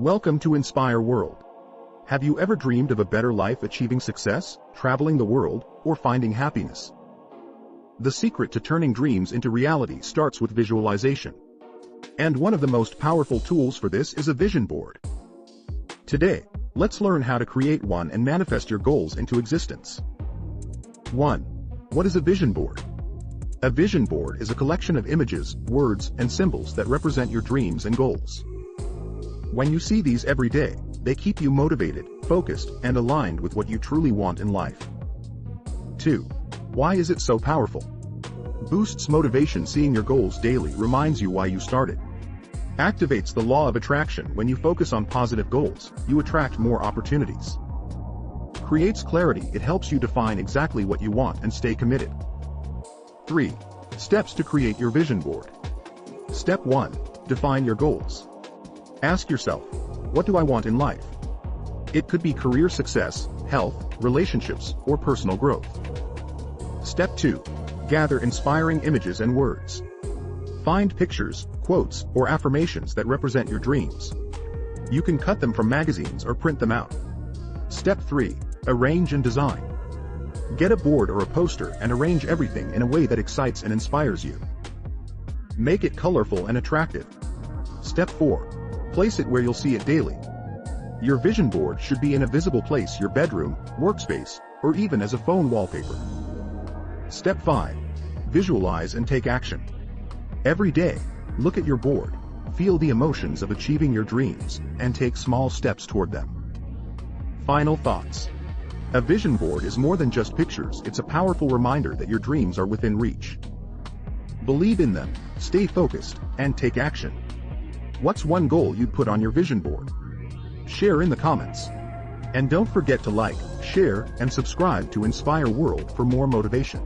Welcome to InspireWorld. Have you ever dreamed of a better life, achieving success, traveling the world, or finding happiness? The secret to turning dreams into reality starts with visualization. And one of the most powerful tools for this is a vision board. Today, let's learn how to create one and manifest your goals into existence. 1. What is a vision board? A vision board is a collection of images, words, and symbols that represent your dreams and goals. When you see these every day, they keep you motivated, focused, and aligned with what you truly want in life. 2. Why is it so powerful? Boosts motivation. Seeing your goals daily reminds you why you started. Activates the law of attraction. When you focus on positive goals, you attract more opportunities. Creates clarity. It helps you define exactly what you want and stay committed. 3. Steps to create your vision board. Step 1. Define your goals. Ask yourself, what do I want in life? It could be career success, health, relationships, or personal growth. Step 2. Gather inspiring images and words. Find pictures, quotes, or affirmations that represent your dreams. You can cut them from magazines or print them out. Step 3. Arrange and design. Get a board or a poster and arrange everything in a way that excites and inspires you. Make it colorful and attractive. Step 4. Place it where you'll see it daily. Your vision board should be in a visible place: your bedroom, workspace, or even as a phone wallpaper. Step 5. Visualize and take action. Every day, look at your board, feel the emotions of achieving your dreams, and take small steps toward them. Final thoughts. A vision board is more than just pictures. It's a powerful reminder that your dreams are within reach. Believe in them, stay focused, and take action. What's one goal you'd put on your vision board? Share in the comments. And don't forget to like, share, and subscribe to InspireWorld for more motivation.